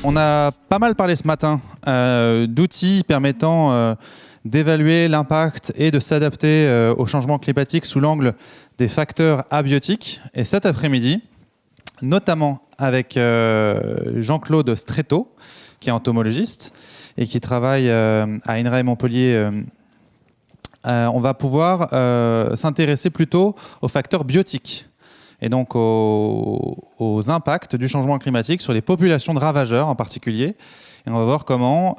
On a pas mal parlé ce matin d'outils permettant d'évaluer l'impact et de s'adapter au changement climatique sous l'angle des facteurs abiotiques. Et cet après-midi, notamment avec Jean-Claude Stretto, qui est entomologiste et qui travaille à INRAE Montpellier, on va pouvoir s'intéresser plutôt aux facteurs biotiques et donc aux impacts du changement climatique sur les populations de ravageurs en particulier. Et on va voir comment,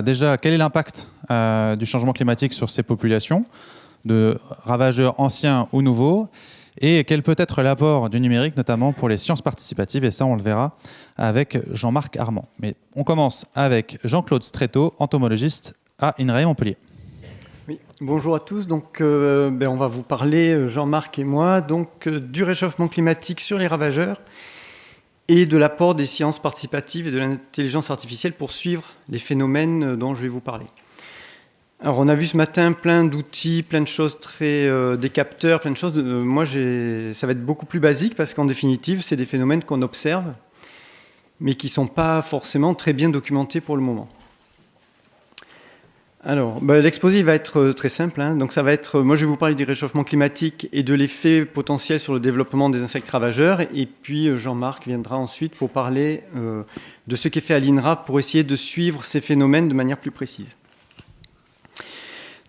déjà, quel est l'impact du changement climatique sur ces populations, de ravageurs anciens ou nouveaux, et quel peut être l'apport du numérique, notamment pour les sciences participatives. Et ça, on le verra avec Jean-Marc Armand. Mais on commence avec Jean-Claude Stretto, entomologiste à INRAE Montpellier. Oui, bonjour à tous. Donc, on va vous parler, Jean-Marc et moi, du réchauffement climatique sur les ravageurs et de l'apport des sciences participatives et de l'intelligence artificielle pour suivre les phénomènes dont je vais vous parler. Alors, on a vu ce matin plein d'outils, plein de choses, des capteurs, plein de choses. Moi, ça va être beaucoup plus basique parce qu'en définitive, c'est des phénomènes qu'on observe, mais qui ne sont pas forcément très bien documentés pour le moment. Alors, l'exposé va être très simple. Donc, ça va être, moi, je vais vous parler du réchauffement climatique et de l'effet potentiel sur le développement des insectes ravageurs. Et puis, Jean-Marc viendra ensuite pour parler de ce qu'est fait à l'INRA pour essayer de suivre ces phénomènes de manière plus précise.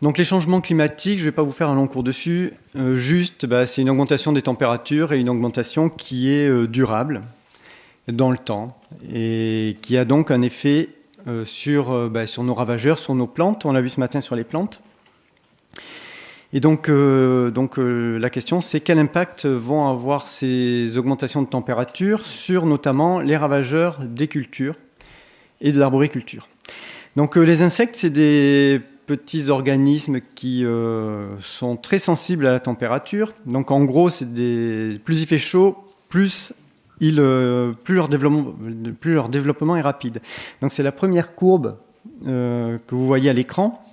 Donc, les changements climatiques, je ne vais pas vous faire un long cours dessus. C'est une augmentation des températures et une augmentation qui est durable dans le temps et qui a donc un effet sur nos ravageurs, sur nos plantes. On l'a vu ce matin sur les plantes. Et donc la question, c'est quel impact vont avoir ces augmentations de température sur notamment les ravageurs des cultures et de l'arboriculture. Donc les insectes, c'est des petits organismes qui sont très sensibles à la température. Donc en gros, plus il fait chaud, plus leur développement est rapide. Donc c'est la première courbe que vous voyez à l'écran.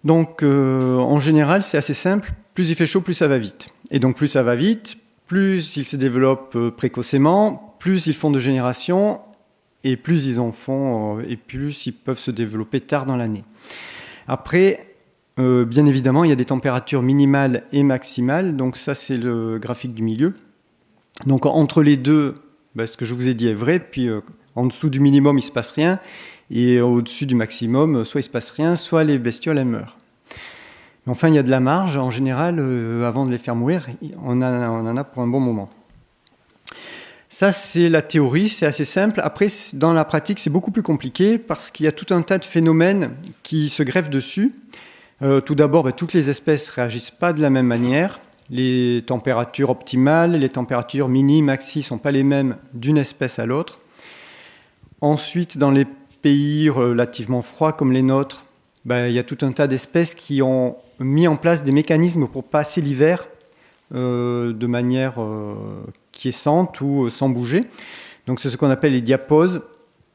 Donc en général, c'est assez simple. Plus il fait chaud, plus ça va vite. Et donc plus ça va vite, plus ils se développent précocement, plus ils font de génération, et plus ils en font, et plus ils peuvent se développer tard dans l'année. Après, bien évidemment, il y a des températures minimales et maximales. Donc ça, c'est le graphique du milieu. Donc entre les deux, ce que je vous ai dit est vrai, puis en dessous du minimum, il ne se passe rien, et au-dessus du maximum, soit il ne se passe rien, soit les bestioles, elles meurent. Mais enfin, il y a de la marge, en général, avant de les faire mourir, on en a pour un bon moment. Ça, c'est la théorie, c'est assez simple. Après, dans la pratique, c'est beaucoup plus compliqué, parce qu'il y a tout un tas de phénomènes qui se greffent dessus. Tout d'abord, toutes les espèces ne réagissent pas de la même manière. Les températures optimales, les températures mini, maxi ne sont pas les mêmes d'une espèce à l'autre. Ensuite, dans les pays relativement froids comme les nôtres, il y a tout un tas d'espèces qui ont mis en place des mécanismes pour passer l'hiver de manière quiescente ou sans bouger. Donc c'est ce qu'on appelle les diaposes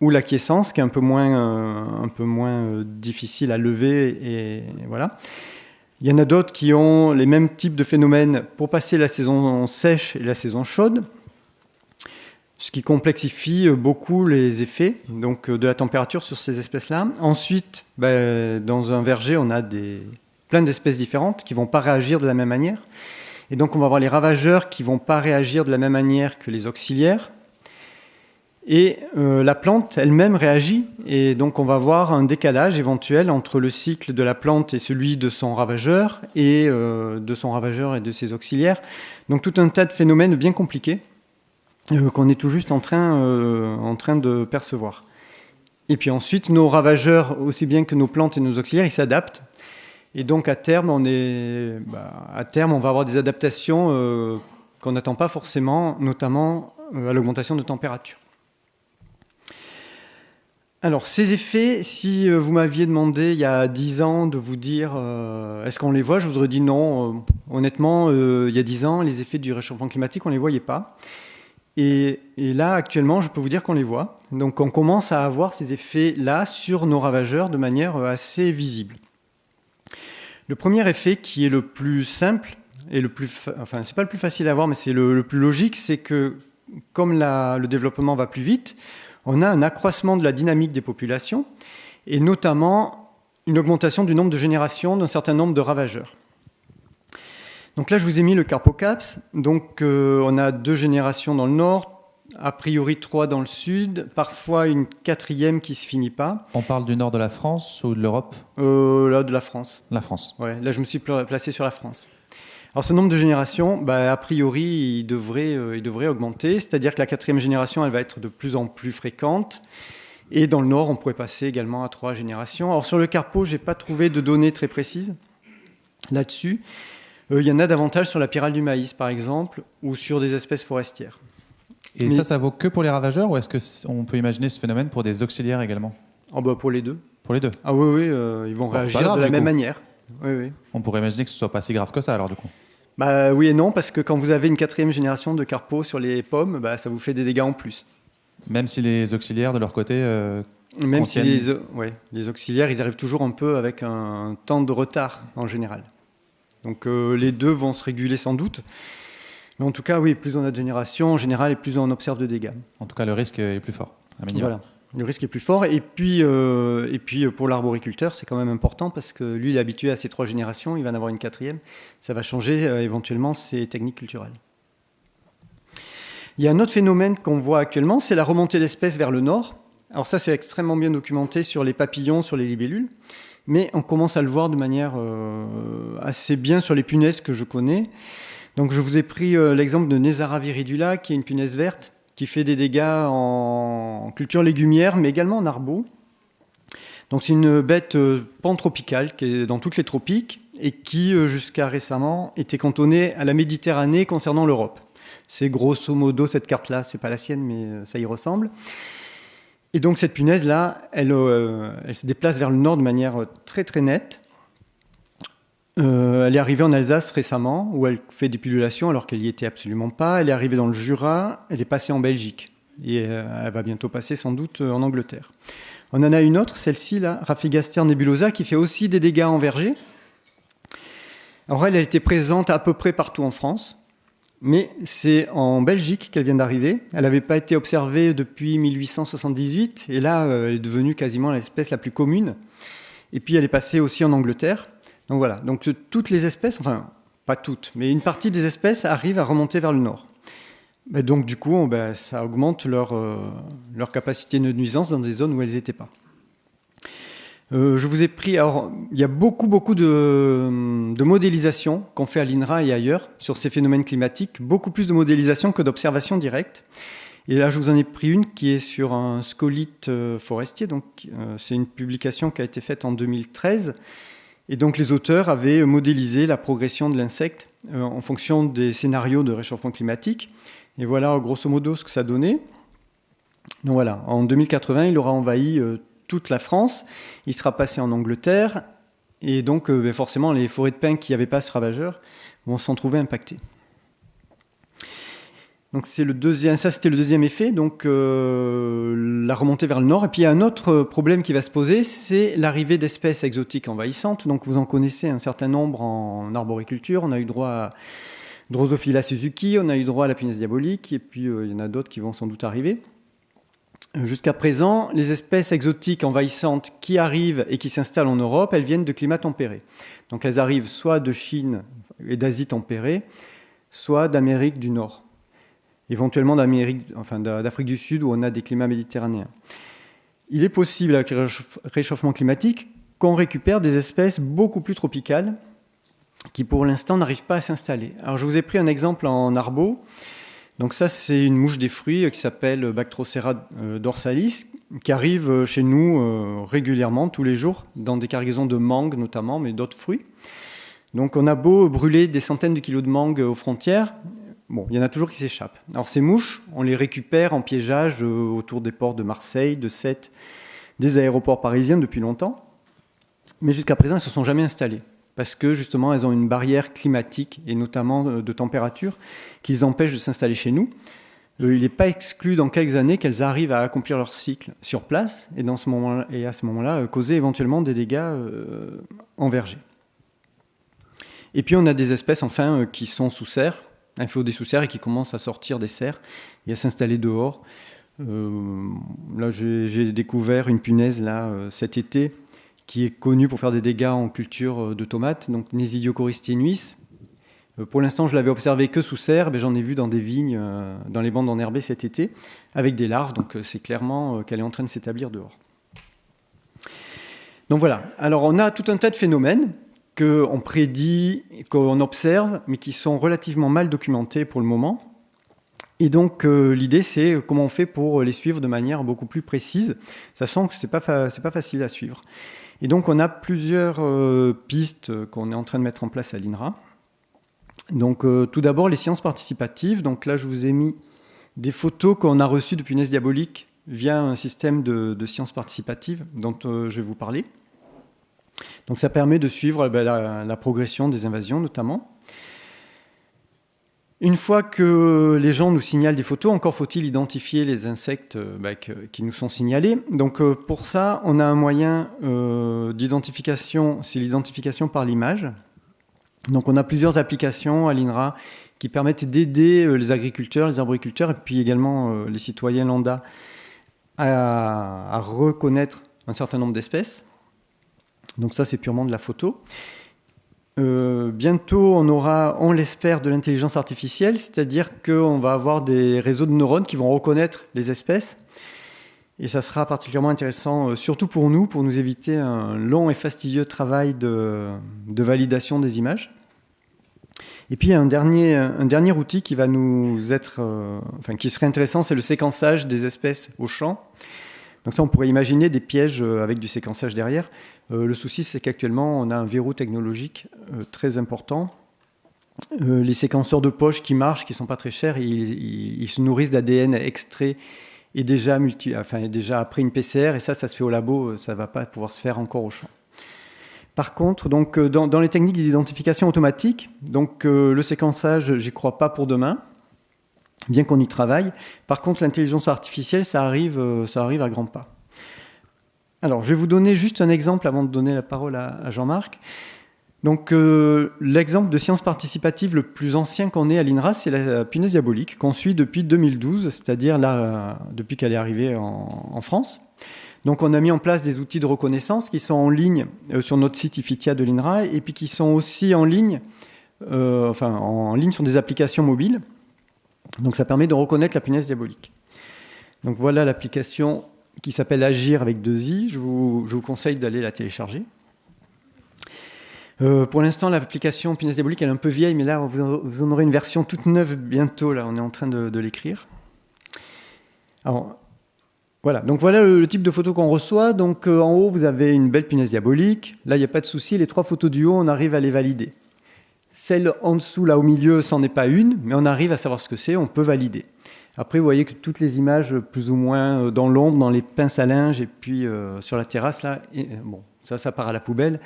ou la quiescence, qui est un peu moins difficile à lever. Et voilà. Il y en a d'autres qui ont les mêmes types de phénomènes pour passer la saison sèche et la saison chaude, ce qui complexifie beaucoup les effets de la température sur ces espèces-là. Ensuite, dans un verger, on a plein d'espèces différentes qui ne vont pas réagir de la même manière. Et donc, on va avoir les ravageurs qui ne vont pas réagir de la même manière que les auxiliaires. Et la plante elle-même réagit, et donc on va avoir un décalage éventuel entre le cycle de la plante et celui de son ravageur, et de ses auxiliaires. Donc tout un tas de phénomènes bien compliqués qu'on est tout juste en train de percevoir. Et puis ensuite, nos ravageurs, aussi bien que nos plantes et nos auxiliaires, ils s'adaptent. Et donc à terme, on va avoir des adaptations qu'on n'attend pas forcément, notamment à l'augmentation de température. Alors, ces effets, si vous m'aviez demandé il y a 10 ans de vous dire est-ce qu'on les voit, je vous aurais dit non. Honnêtement, il y a 10 ans, les effets du réchauffement climatique, on ne les voyait pas. Et là, actuellement, je peux vous dire qu'on les voit. Donc, on commence à avoir ces effets-là sur nos ravageurs de manière assez visible. Le premier effet, qui est le plus simple, et c'est pas le plus facile à voir, mais c'est le plus logique, c'est que comme le développement va plus vite, on a un accroissement de la dynamique des populations et notamment une augmentation du nombre de générations d'un certain nombre de ravageurs. Donc là, je vous ai mis le Carpocaps. Donc on a 2 générations dans le nord, a priori 3 dans le sud, parfois une 4e qui ne se finit pas. On parle du nord de la France ou de l'Europe ? Là, de la France. La France. Ouais, là, je me suis placé sur la France. Alors, ce nombre de générations, a priori, il devrait augmenter. C'est-à-dire que la 4e génération, elle va être de plus en plus fréquente. Et dans le nord, on pourrait passer également à 3 générations. Alors, sur le carpo, je n'ai pas trouvé de données très précises là-dessus. Il y en a davantage sur la pyrale du maïs, par exemple, ou sur des espèces forestières. Et ça vaut que pour les ravageurs ou est-ce qu'on peut imaginer ce phénomène pour des auxiliaires également ? Pour les deux. Pour les deux ? Ah oui, ils vont réagir de la même manière. Oui. On pourrait imaginer que ce ne soit pas si grave que ça, alors du coup. Oui et non, parce que quand vous avez une 4e génération de carpo sur les pommes, ça vous fait des dégâts en plus. Même si les auxiliaires, de leur côté, même contiennent... si les auxiliaires, ils arrivent toujours un peu avec un temps de retard, en général. Donc les deux vont se réguler sans doute. Mais en tout cas, oui, plus on a de générations, en général, et plus on observe de dégâts. En tout cas, le risque est plus fort, à minimum. Voilà. Le risque est plus fort. Et puis pour l'arboriculteur, c'est quand même important parce que lui, il est habitué à ces 3 générations, il va en avoir une 4e. Ça va changer éventuellement ses techniques culturelles. Il y a un autre phénomène qu'on voit actuellement, c'est la remontée d'espèces vers le nord. Alors ça, c'est extrêmement bien documenté sur les papillons, sur les libellules. Mais on commence à le voir de manière assez bien sur les punaises que je connais. Donc je vous ai pris l'exemple de Nesara viridula, qui est une punaise verte, qui fait des dégâts en culture légumière, mais également en arbo. Donc c'est une bête pantropicale qui est dans toutes les tropiques et qui, jusqu'à récemment, était cantonnée à la Méditerranée concernant l'Europe. C'est grosso modo cette carte-là, c'est pas la sienne, mais ça y ressemble. Et donc cette punaise-là, elle se déplace vers le nord de manière très très nette. Elle est arrivée en Alsace récemment, où elle fait des pullulations alors qu'elle n'y était absolument pas. Elle est arrivée dans le Jura, elle est passée en Belgique. Et elle va bientôt passer sans doute en Angleterre. On en a une autre, celle-ci, là, Rhaphigaster nebulosa, qui fait aussi des dégâts en verger. Alors elle était présente à peu près partout en France, mais c'est en Belgique qu'elle vient d'arriver. Elle n'avait pas été observée depuis 1878, et là, elle est devenue quasiment l'espèce la plus commune. Et puis elle est passée aussi en Angleterre. Donc voilà, donc toutes les espèces, enfin pas toutes, mais une partie des espèces arrivent à remonter vers le nord. Donc du coup, ça augmente leur capacité de nuisance dans des zones où elles n'étaient pas. Je vous ai pris, alors il y a beaucoup de modélisation qu'on fait à l'INRA et ailleurs sur ces phénomènes climatiques, beaucoup plus de modélisation que d'observation directe. Et là, je vous en ai pris une qui est sur un scolite forestier, donc c'est une publication qui a été faite en 2013. Et donc les auteurs avaient modélisé la progression de l'insecte en fonction des scénarios de réchauffement climatique. Et voilà grosso modo ce que ça donnait. Donc voilà, en 2080, il aura envahi toute la France. Il sera passé en Angleterre. Et donc forcément, les forêts de pins qui n'avaient pas ce ravageur vont s'en trouver impactées. Donc ça c'était le deuxième effet, donc la remontée vers le nord. Et puis il y a un autre problème qui va se poser, c'est l'arrivée d'espèces exotiques envahissantes. Donc vous en connaissez un certain nombre en arboriculture. On a eu droit à Drosophila suzuki, on a eu droit à la punaise diabolique, et puis il y en a d'autres qui vont sans doute arriver. Jusqu'à présent, les espèces exotiques envahissantes qui arrivent et qui s'installent en Europe, elles viennent de climats tempérés. Donc elles arrivent soit de Chine et d'Asie tempérée, soit d'Amérique du Nord. Éventuellement d'Afrique du Sud où on a des climats méditerranéens. Il est possible avec le réchauffement climatique qu'on récupère des espèces beaucoup plus tropicales qui pour l'instant n'arrivent pas à s'installer. Alors je vous ai pris un exemple en arbo. Donc ça c'est une mouche des fruits qui s'appelle Bactrocera dorsalis qui arrive chez nous régulièrement tous les jours dans des cargaisons de mangue notamment mais d'autres fruits. Donc on a beau brûler des centaines de kilos de mangue aux frontières, bon, il y en a toujours qui s'échappent. Alors ces mouches, on les récupère en piégeage autour des ports de Marseille, de Sète, des aéroports parisiens depuis longtemps. Mais jusqu'à présent, elles ne se sont jamais installées. Parce que justement, elles ont une barrière climatique et notamment de température qui les empêche de s'installer chez nous. Il n'est pas exclu dans quelques années qu'elles arrivent à accomplir leur cycle sur place et à ce moment-là, causer éventuellement des dégâts en verger. Et puis on a des espèces enfin qui sont sous serre. inféodés sous serre et qui commence à sortir des serres et à s'installer dehors. Là, j'ai découvert une punaise là, cet été qui est connue pour faire des dégâts en culture de tomates, donc Nesidiocoris tenuis. Pour l'instant, je l'avais observé que sous serre, mais j'en ai vu dans des vignes, dans les bandes enherbées cet été, avec des larves, donc c'est clairement qu'elle est en train de s'établir dehors. Donc voilà, alors on a tout un tas de phénomènes qu'on prédit, qu'on observe, mais qui sont relativement mal documentés pour le moment. Et donc l'idée, c'est comment on fait pour les suivre de manière beaucoup plus précise, sachant que c'est pas facile à suivre. Et donc on a plusieurs pistes qu'on est en train de mettre en place à l'INRA. Donc tout d'abord les sciences participatives. Donc là je vous ai mis des photos qu'on a reçues de punaises diaboliques via un système de sciences participatives dont je vais vous parler. Donc ça permet de suivre la progression des invasions notamment. Une fois que les gens nous signalent des photos, encore faut-il identifier les insectes qui nous sont signalés. Donc pour ça, on a un moyen d'identification, c'est l'identification par l'image. Donc on a plusieurs applications à l'INRA qui permettent d'aider les agriculteurs, les arboriculteurs et puis également les citoyens lambda à reconnaître un certain nombre d'espèces. Donc ça, c'est purement de la photo. Bientôt, on aura, on l'espère, de l'intelligence artificielle, c'est-à-dire qu'on va avoir des réseaux de neurones qui vont reconnaître les espèces. Et ça sera particulièrement intéressant, surtout pour nous éviter un long et fastidieux travail de validation des images. Et puis, un dernier outil qui va nous être, qui serait intéressant, c'est le séquençage des espèces au champ. Donc ça, on pourrait imaginer des pièges avec du séquençage derrière. Le souci, c'est qu'actuellement, on a un verrou technologique très important. Les séquenceurs de poche qui marchent, qui ne sont pas très chers, ils se nourrissent d'ADN extrait et déjà après une PCR, et ça se fait au labo, ça ne va pas pouvoir se faire encore au champ. Par contre, donc, dans les techniques d'identification automatique, donc, le séquençage, j'y crois pas pour demain, bien qu'on y travaille. Par contre, l'intelligence artificielle, ça arrive à grands pas. Alors, je vais vous donner juste un exemple avant de donner la parole à Jean-Marc. Donc, l'exemple de science participative le plus ancien qu'on ait à l'INRA, c'est la punaise diabolique, qu'on suit depuis 2012, c'est-à-dire là, depuis qu'elle est arrivée en France. Donc, on a mis en place des outils de reconnaissance qui sont en ligne sur notre site IFITIA de l'INRA et puis qui sont aussi en ligne sur des applications mobiles. Donc, ça permet de reconnaître la punaise diabolique. Donc, voilà l'application qui s'appelle Agir avec 2 i. Je vous conseille d'aller la télécharger. Pour l'instant, l'application punaise diabolique, elle est un peu vieille, mais là, vous en aurez une version toute neuve bientôt. Là, on est en train de l'écrire. Alors, voilà. Donc, voilà le type de photo qu'on reçoit. Donc, en haut, vous avez une belle punaise diabolique. Là, il n'y a pas de souci. Les 3 photos du haut, on arrive à les valider. Celle en dessous, là, au milieu, c'en est pas une, mais on arrive à savoir ce que c'est. On peut valider. Après, vous voyez que toutes les images, plus ou moins dans l'ombre, dans les pinces à linge, et puis sur la terrasse, là, ça part à la poubelle.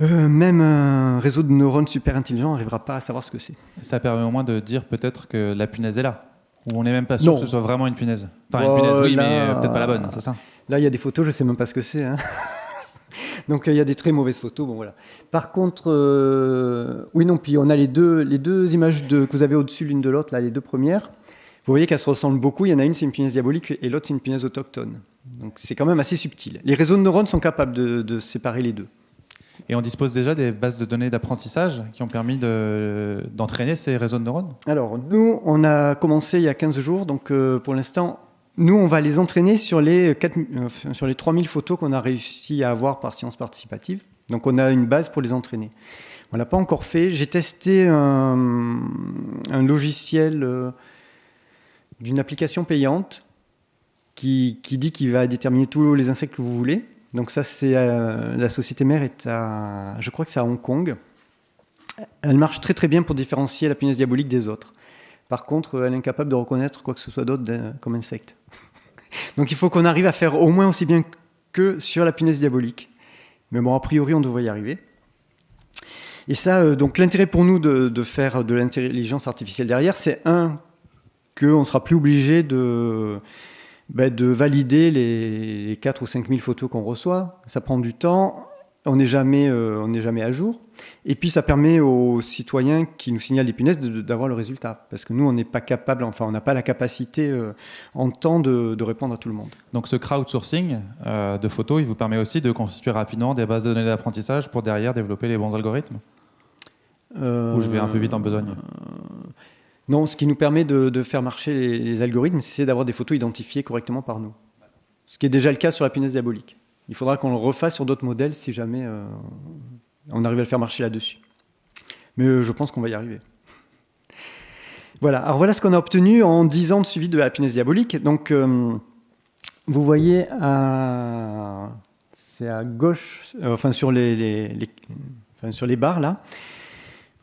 Même un réseau de neurones super intelligent n'arrivera pas à savoir ce que c'est. Ça permet au moins de dire peut-être que la punaise est là. Ou on n'est même pas sûr que ce soit vraiment une punaise. Enfin, une punaise, oui, mais peut-être pas la bonne, c'est ça. Là, il y a des photos, je ne sais même pas ce que c'est. Hein. Donc, il y a des très mauvaises photos. Bon, voilà. Par contre, puis on a les deux images que vous avez au-dessus l'une de l'autre, là, les 2 premières. Vous voyez qu'elles se ressemblent beaucoup. Il y en a une, c'est une punaise diabolique, et l'autre, c'est une punaise autochtone. Donc, c'est quand même assez subtil. Les réseaux de neurones sont capables de séparer les deux. Et on dispose déjà des bases de données d'apprentissage qui ont permis d'entraîner ces réseaux de neurones ? Alors, nous, on a commencé il y a 15 jours. Donc, pour l'instant, nous, on va les entraîner sur les 3000 photos qu'on a réussi à avoir par science participative. Donc, on a une base pour les entraîner. On ne l'a pas encore fait. J'ai testé un logiciel d'une application payante qui dit qu'il va déterminer tous les insectes que vous voulez. Donc ça, c'est la société mère je crois que c'est à Hong Kong. Elle marche très très bien pour différencier la punaise diabolique des autres. Par contre, elle est incapable de reconnaître quoi que ce soit d'autre comme insecte. Donc il faut qu'on arrive à faire au moins aussi bien que sur la punaise diabolique. Mais bon, a priori, on devrait y arriver. Et ça, donc l'intérêt pour nous de faire de l'intelligence artificielle derrière, c'est qu'on ne sera plus obligé de valider les 4 ou 5 000 photos qu'on reçoit. Ça prend du temps. on n'est jamais à jour. Et puis ça permet aux citoyens qui nous signalent des punaises d'avoir le résultat. Parce que nous, on n'est pas capable, enfin on n'a pas la capacité en temps de répondre à tout le monde. Donc ce crowdsourcing de photos, il vous permet aussi de constituer rapidement des bases de données d'apprentissage pour derrière développer les bons algorithmes Ou je vais un peu vite en besogne Non, ce qui nous permet de faire marcher les algorithmes, c'est d'avoir des photos identifiées correctement par nous. Ce qui est déjà le cas sur la punaise diabolique. Il faudra qu'on le refasse sur d'autres modèles si jamais on arrive à le faire marcher là-dessus. Mais je pense qu'on va y arriver. Voilà, alors voilà ce qu'on a obtenu en 10 ans de suivi de la punaise diabolique. Donc, vous voyez, c'est à gauche, sur sur les barres là.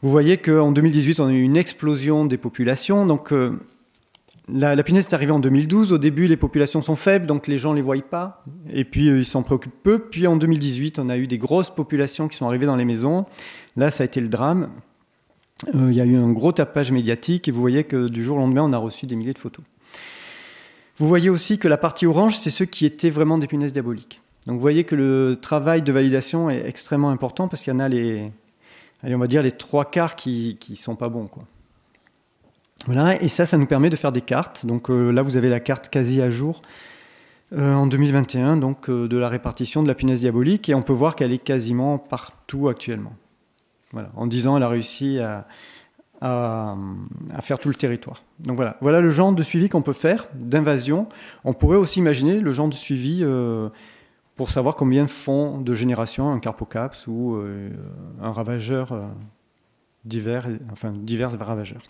Vous voyez qu'en 2018, on a eu une explosion des populations. Donc, la punaise est arrivée en 2012. Au début, les populations sont faibles, donc les gens ne les voient pas. Et puis, ils s'en préoccupent peu. Puis, en 2018, on a eu des grosses populations qui sont arrivées dans les maisons. Là, ça a été le drame. Il y a eu un gros tapage médiatique. Et vous voyez que du jour au lendemain, on a reçu des milliers de photos. Vous voyez aussi que la partie orange, c'est ceux qui étaient vraiment des punaises diaboliques. Donc, vous voyez que le travail de validation est extrêmement important parce qu'il y en a on va dire les 3/4 qui sont pas bons, quoi. Voilà, et ça nous permet de faire des cartes. Donc là, vous avez la carte quasi à jour en 2021, donc de la répartition de la punaise diabolique, et on peut voir qu'elle est quasiment partout actuellement. Voilà, en 10 ans, elle a réussi à faire tout le territoire. Donc voilà le genre de suivi qu'on peut faire, d'invasion. On pourrait aussi imaginer le genre de suivi pour savoir combien font de générations un carpocaps ou un ravageur divers ravageurs.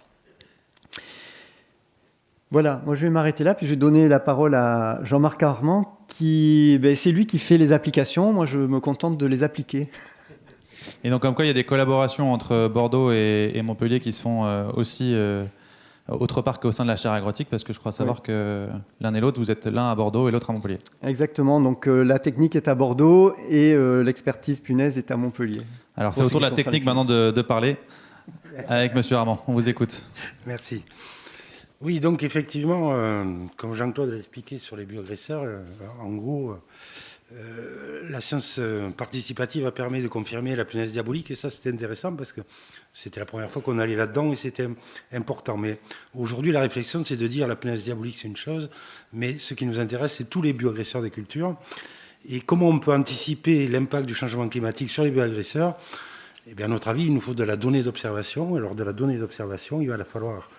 Voilà, moi je vais m'arrêter là, puis je vais donner la parole à Jean-Marc Armand, c'est lui qui fait les applications, moi je me contente de les appliquer. Et donc comme quoi il y a des collaborations entre Bordeaux et Montpellier qui se font aussi autre part qu'au sein de la chaire agrotique, parce que je crois savoir que l'un et l'autre, vous êtes l'un à Bordeaux et l'autre à Montpellier. Exactement, donc la technique est à Bordeaux et l'expertise punaise est à Montpellier. Alors c'est autour de la technique maintenant de parler avec Monsieur Armand, on vous écoute. Merci. Oui, donc effectivement, comme Jean-Claude l'a expliqué sur les bioagresseurs, en gros, la science participative a permis de confirmer la punaise diabolique, et ça c'était intéressant parce que c'était la première fois qu'on allait là-dedans et c'était important. Mais aujourd'hui, la réflexion, c'est de dire la punaise diabolique, c'est une chose, mais ce qui nous intéresse, c'est tous les bioagresseurs des cultures. Et comment on peut anticiper l'impact du changement climatique sur les bioagresseurs? Eh bien, à notre avis, il nous faut de la donnée d'observation. Alors, de la donnée d'observation, il va falloir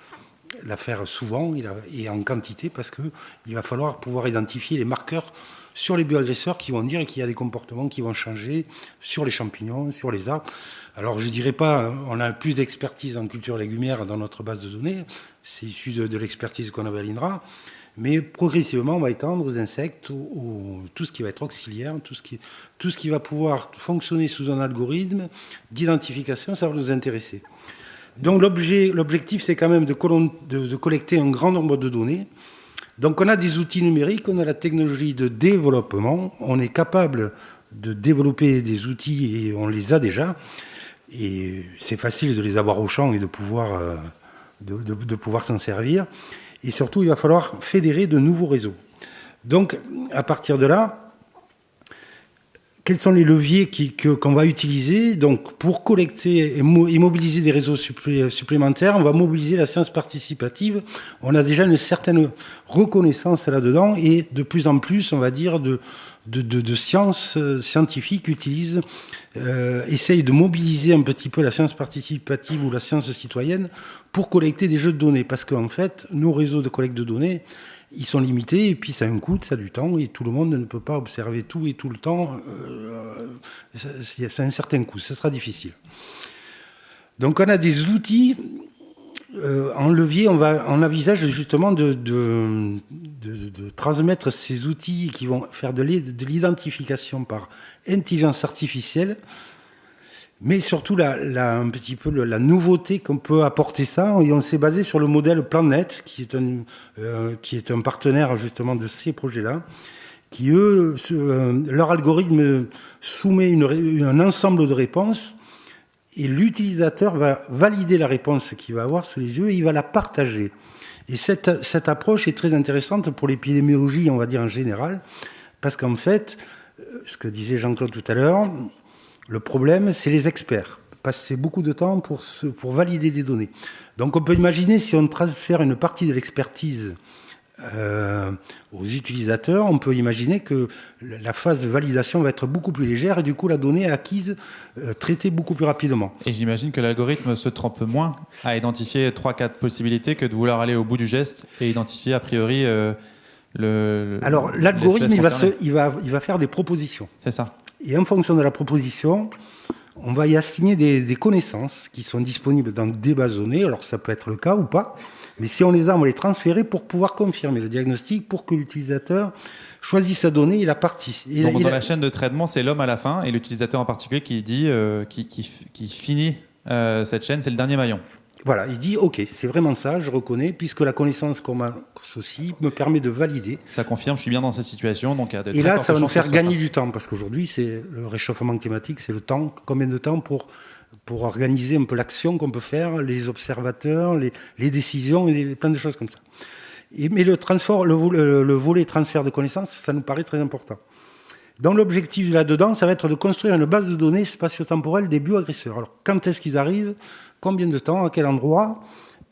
la faire souvent et en quantité, parce qu'il va falloir pouvoir identifier les marqueurs sur les bioagresseurs qui vont dire qu'il y a des comportements qui vont changer sur les champignons, sur les arbres. Alors je ne dirais pas, on a plus d'expertise en culture légumière dans notre base de données, c'est issu de l'expertise qu'on avait à l'INRA, mais progressivement on va étendre aux insectes, tout ce qui va être auxiliaire, tout ce qui va pouvoir fonctionner sous un algorithme d'identification, ça va nous intéresser. Donc l'objectif, c'est quand même de collecter un grand nombre de données. Donc on a des outils numériques, on a la technologie de développement, on est capable de développer des outils et on les a déjà. Et c'est facile de les avoir au champ et de pouvoir s'en servir. Et surtout, il va falloir fédérer de nouveaux réseaux. Donc à partir de là, quels sont les leviers qu'on va utiliser? Donc, pour collecter et mobiliser des réseaux supplémentaires, on va mobiliser la science participative. On a déjà une certaine reconnaissance là-dedans et de plus en plus, on va dire, de sciences scientifiques essayent de mobiliser un petit peu la science participative ou la science citoyenne pour collecter des jeux de données. Parce qu'en fait, nos réseaux de collecte de données, ils sont limités et puis ça a un coût, ça a du temps et tout le monde ne peut pas observer tout et tout le temps. Ça a un certain coût, ça sera difficile. Donc on a des outils en levier, on envisage justement de transmettre ces outils qui vont faire de l'identification par intelligence artificielle. Mais surtout, un petit peu la nouveauté qu'on peut apporter ça, et on s'est basé sur le modèle PlanNet, qui est un partenaire justement de ces projets-là, qui eux, leur algorithme soumet un ensemble de réponses, et l'utilisateur va valider la réponse qu'il va avoir sous les yeux, et il va la partager. Et cette approche est très intéressante pour l'épidémiologie, on va dire en général, parce qu'en fait, ce que disait Jean-Claude tout à l'heure, Le problème, c'est les experts. Passer beaucoup de temps pour valider des données. Donc on peut imaginer, si on transfère une partie de l'expertise aux utilisateurs, on peut imaginer que la phase de validation va être beaucoup plus légère et du coup la donnée acquise traitée beaucoup plus rapidement. Et j'imagine que l'algorithme se trompe moins à identifier 3-4 possibilités que de vouloir aller au bout du geste et identifier a priori Alors l'algorithme, il va faire des propositions. C'est ça. Et en fonction de la proposition, on va y assigner des connaissances qui sont disponibles dans des bases de données. Alors ça peut être le cas ou pas. Mais si on les a, on va les transférer pour pouvoir confirmer le diagnostic, pour que l'utilisateur choisisse sa donnée et la partie. Donc dans la chaîne de traitement, c'est l'homme à la fin et l'utilisateur en particulier qui dit, qui finit cette chaîne, c'est le dernier maillon. Voilà, il dit ok, c'est vraiment ça, je reconnais, puisque la connaissance qu'on m'associe me permet de valider. Ça confirme, je suis bien dans cette situation. Donc il y a et là, ça va nous faire gagner du temps, parce qu'aujourd'hui, c'est le réchauffement climatique, c'est le temps, combien de temps pour organiser un peu l'action qu'on peut faire, les observateurs, les décisions, et plein de choses comme ça. Mais le volet transfert de connaissances, ça nous paraît très important. Dans l'objectif là-dedans, ça va être de construire une base de données spatio-temporelle des bioagresseurs. Alors, quand est-ce qu'ils arrivent? Combien de temps? À quel endroit?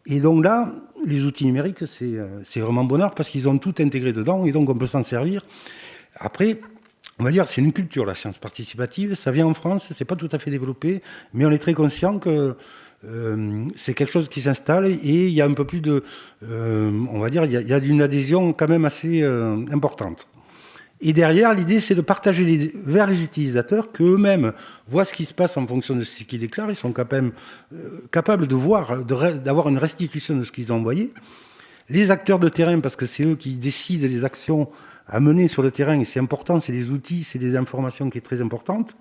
Et donc là, les outils numériques, c'est vraiment bonheur parce qu'ils ont tout intégré dedans et donc on peut s'en servir. Après, on va dire, c'est une culture, la science participative. Ça vient en France, c'est pas tout à fait développé, mais on est très conscient que c'est quelque chose qui s'installe et il y a un peu plus de, on va dire, il y a une adhésion quand même assez importante. Et derrière, l'idée, c'est de partager vers les utilisateurs qu'eux-mêmes voient ce qui se passe en fonction de ce qu'ils déclarent. Ils sont capables de voir, d'avoir une restitution de ce qu'ils ont envoyé. Les acteurs de terrain, parce que c'est eux qui décident des actions à mener sur le terrain, et c'est important, c'est des outils, c'est des informations qui est très importante.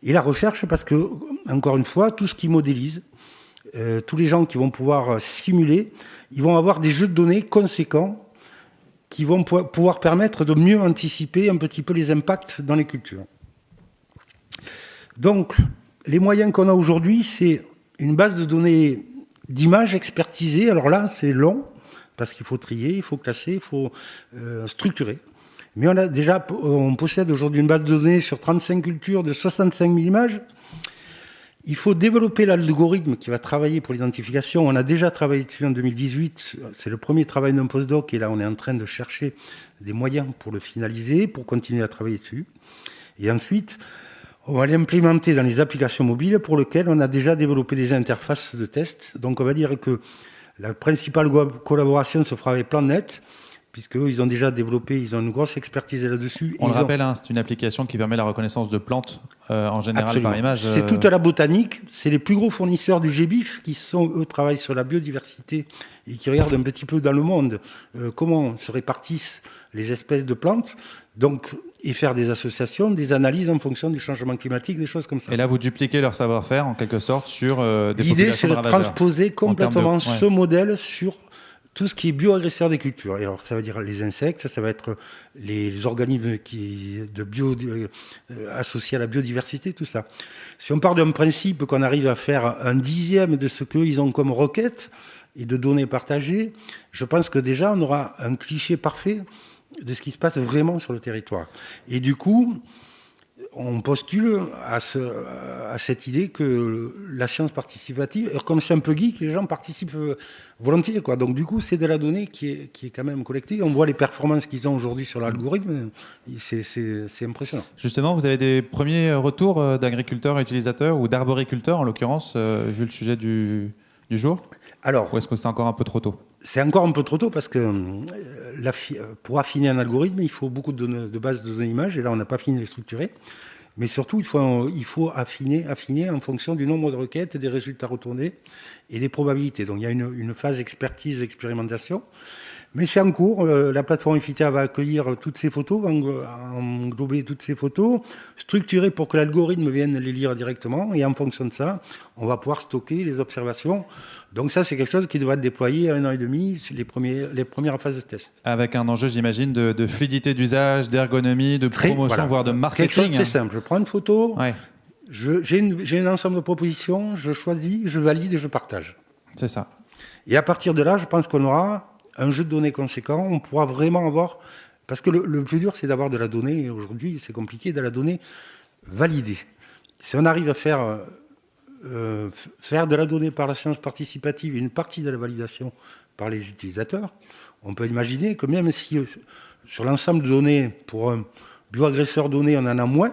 Et la recherche, parce que, encore une fois, tout ce qui modélise, tous les gens qui vont pouvoir simuler, ils vont avoir des jeux de données conséquents qui vont pouvoir permettre de mieux anticiper un petit peu les impacts dans les cultures. Donc, les moyens qu'on a aujourd'hui, c'est une base de données d'images expertisées. Alors là, c'est long, parce qu'il faut trier, il faut classer, il faut structurer. Mais on possède aujourd'hui une base de données sur 35 cultures de 65 000 images. Il faut développer l'algorithme qui va travailler pour l'identification. On a déjà travaillé dessus en 2018. C'est le premier travail d'un postdoc. Et là, on est en train de chercher des moyens pour le finaliser, pour continuer à travailler dessus. Et ensuite, on va l'implémenter dans les applications mobiles pour lesquelles on a déjà développé des interfaces de test. Donc, on va dire que la principale collaboration se fera avec PlanNet, puisqu'eux, ils ont déjà développé, ils ont une grosse expertise là-dessus. On le rappelle, hein, c'est une application qui permet la reconnaissance de plantes en général. Absolument. Par image. C'est toute la botanique, c'est les plus gros fournisseurs du GBIF qui travaillent sur la biodiversité et qui regardent un petit peu dans le monde comment se répartissent les espèces de plantes, donc, et faire des associations, des analyses en fonction du changement climatique, des choses comme ça. Et là, vous dupliquez leur savoir-faire en quelque sorte sur des populations de ravageurs. L'idée, c'est de transposer complètement ce modèle sur tout ce qui est bioagresseur des cultures. Et alors, ça veut dire les insectes, ça va être les organismes associés à la biodiversité, tout ça. Si on part d'un principe qu'on arrive à faire 1/10 de ce qu'ils ont comme requête et de données partagées, je pense que déjà, on aura un cliché parfait de ce qui se passe vraiment sur le territoire. Et du coup, on postule à cette idée que la science participative, comme c'est un peu geek, les gens participent volontiers, quoi. Donc du coup, c'est de la donnée qui est quand même collectée. On voit les performances qu'ils ont aujourd'hui sur l'algorithme, c'est impressionnant. Justement, vous avez des premiers retours d'agriculteurs, utilisateurs ou d'arboriculteurs, en l'occurrence, vu le sujet du jour? Alors, ou est-ce que c'est encore un peu trop tôt? C'est encore un peu trop tôt parce que pour affiner un algorithme, il faut beaucoup de bases de données images, et là, on n'a pas fini de les structurer. Mais surtout, il faut affiner en fonction du nombre de requêtes, des résultats retournés et des probabilités. Donc, il y a une phase expertise, expérimentation. Mais c'est en cours. La plateforme Ephitia va accueillir toutes ces photos, va englober toutes ces photos, structurer pour que l'algorithme vienne les lire directement. Et en fonction de ça, on va pouvoir stocker les observations. Donc ça, c'est quelque chose qui devrait être déployé à 1 an et demi, les premières phases de test. Avec un enjeu, j'imagine, de fluidité d'usage, d'ergonomie, de promotion, voire de marketing. Quelque chose de très simple. Je prends une photo, ouais. J'ai un ensemble de propositions, je choisis, je valide et je partage. C'est ça. Et à partir de là, je pense qu'on aura un jeu de données conséquent. On pourra vraiment avoir... Parce que le plus dur, c'est d'avoir de la donnée. Aujourd'hui, c'est compliqué, de la donnée validée. Si on arrive à faire de la donnée par la science participative et une partie de la validation par les utilisateurs, on peut imaginer que même si sur l'ensemble de données, pour un bioagresseur donné, on en a moins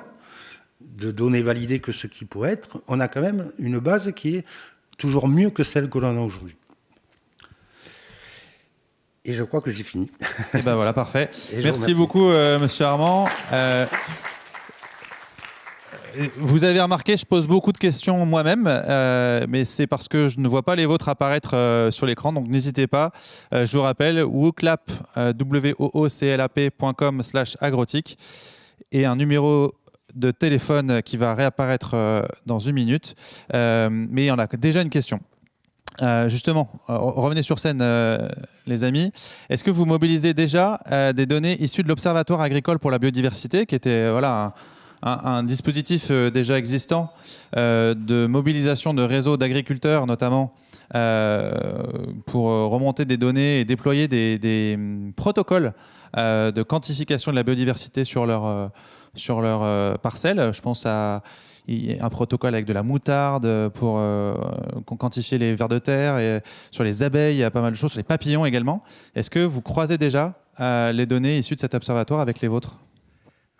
de données validées que ce qui pourrait être, on a quand même une base qui est toujours mieux que celle que l'on a aujourd'hui. Et je crois que j'ai fini. Et ben voilà, parfait. Merci beaucoup, Monsieur Armand. Vous avez remarqué, je pose beaucoup de questions moi-même, mais c'est parce que je ne vois pas les vôtres apparaître sur l'écran, donc n'hésitez pas. Je vous rappelle, wooclap, wooclap.com/agrotic, et un numéro de téléphone qui va réapparaître dans une minute. Mais on a déjà une question. Justement, revenez sur scène, les amis. Est-ce que vous mobilisez déjà des données issues de l'Observatoire agricole pour la biodiversité, qui était un dispositif déjà existant de mobilisation de réseaux d'agriculteurs, notamment pour remonter des données et déployer des protocoles de quantification de la biodiversité sur leur parcelles. Je pense à un protocole avec de la moutarde pour quantifier les vers de terre, et sur les abeilles, il y a pas mal de choses, sur les papillons également. Est-ce que vous croisez déjà les données issues de cet observatoire avec les vôtres?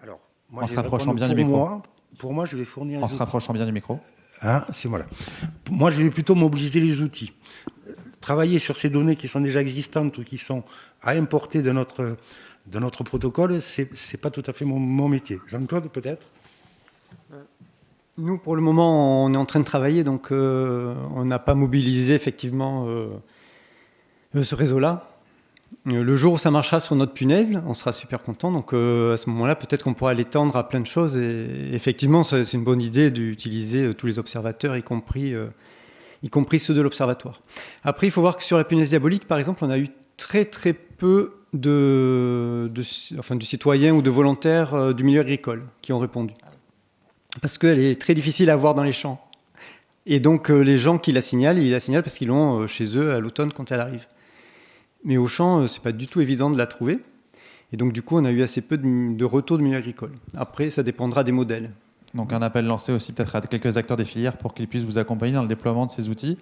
Alors, moi, en se rapprochant bien du micro. Pour moi, je vais fournir... En se rapprochant bien du micro. Ah, c'est voilà. Moi, je vais plutôt mobiliser les outils. Travailler sur ces données qui sont déjà existantes ou qui sont à importer de notre protocole, c'est pas tout à fait mon métier. Jean-Claude, peut-être? Nous, pour le moment, on est en train de travailler, donc on n'a pas mobilisé effectivement ce réseau-là. Le jour où ça marchera sur notre punaise, on sera super content. Donc à ce moment-là, peut-être qu'on pourra l'étendre à plein de choses. Et effectivement, c'est une bonne idée d'utiliser tous les observateurs, y compris ceux de l'observatoire. Après, il faut voir que sur la punaise diabolique, par exemple, on a eu très très peu de citoyens ou de volontaires du milieu agricole qui ont répondu. Parce qu'elle est très difficile à voir dans les champs. Et donc les gens qui la signalent, ils la signalent parce qu'ils l'ont chez eux à l'automne quand elle arrive. Mais au champ, c'est pas du tout évident de la trouver. Et donc du coup, on a eu assez peu de retours de milieu agricole. Après, ça dépendra des modèles. Donc un appel lancé aussi peut-être à quelques acteurs des filières pour qu'ils puissent vous accompagner dans le déploiement de ces outils.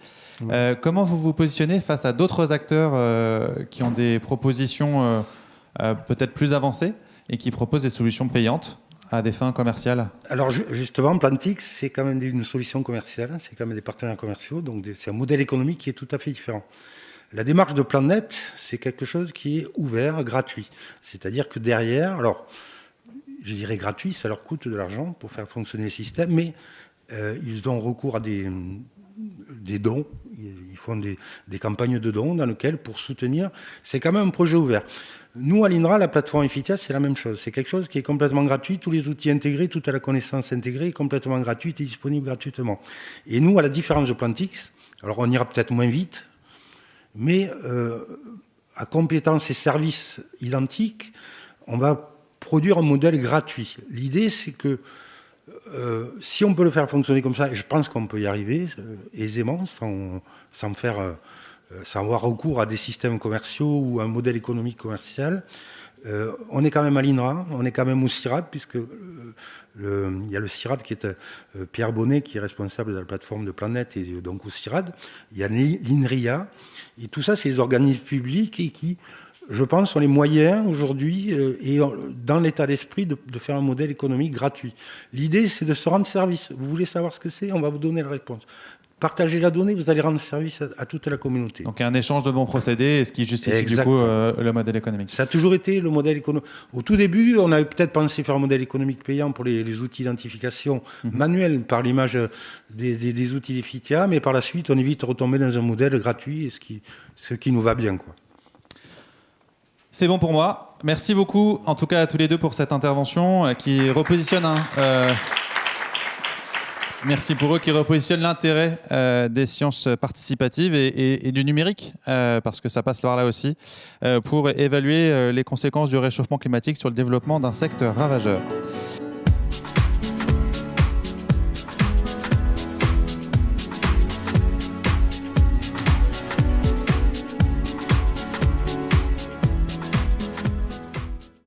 Comment vous vous positionnez face à d'autres acteurs qui ont des propositions peut-être plus avancées et qui proposent des solutions payantes à des fins commerciales? Alors justement, Plantix, c'est quand même une solution commerciale, c'est quand même des partenaires commerciaux, donc c'est un modèle économique qui est tout à fait différent. La démarche de Plannet, c'est quelque chose qui est ouvert, gratuit. C'est-à-dire que derrière, alors je dirais gratuit, ça leur coûte de l'argent pour faire fonctionner le système, mais ils ont recours à des dons, ils font des campagnes de dons dans lesquelles, pour soutenir, c'est quand même un projet ouvert. Nous, à l'INRA, la plateforme Effitia, c'est la même chose. C'est quelque chose qui est complètement gratuit, tous les outils intégrés, toute la connaissance intégrée est complètement gratuite et disponible gratuitement. Et nous, à la différence de Plantix, alors on ira peut-être moins vite, mais à compétences et services identiques, on va produire un modèle gratuit. L'idée, c'est que si on peut le faire fonctionner comme ça, et je pense qu'on peut y arriver aisément, sans avoir recours à des systèmes commerciaux ou à un modèle économique commercial. On est quand même à l'INRA, on est quand même au CIRAD, puisque il y a le CIRAD qui est Pierre Bonnet, qui est responsable de la plateforme de Planète, et donc au CIRAD. Il y a l'INRIA, et tout ça, c'est des organismes publics et qui, je pense, ont les moyens aujourd'hui et dans l'état d'esprit de faire un modèle économique gratuit. L'idée, c'est de se rendre service. Vous voulez savoir ce que c'est? On va vous donner la réponse. Partagez la donnée, vous allez rendre service à toute la communauté. Donc un échange de bons procédés, ce qui justifie exactement. Du coup le modèle économique. Ça a toujours été le modèle économique. Au tout début, on avait peut-être pensé faire un modèle économique payant pour les outils d'identification manuels par l'image des outils d'Effitia, mais par la suite, on est vite retombé dans un modèle gratuit, ce qui nous va bien, quoi. C'est bon pour moi. Merci beaucoup, en tout cas à tous les deux, pour cette intervention qui repositionne... Merci pour eux, qui repositionnent l'intérêt des sciences participatives et du numérique, parce que ça passe par là aussi, pour évaluer les conséquences du réchauffement climatique sur le développement d'insectes ravageurs.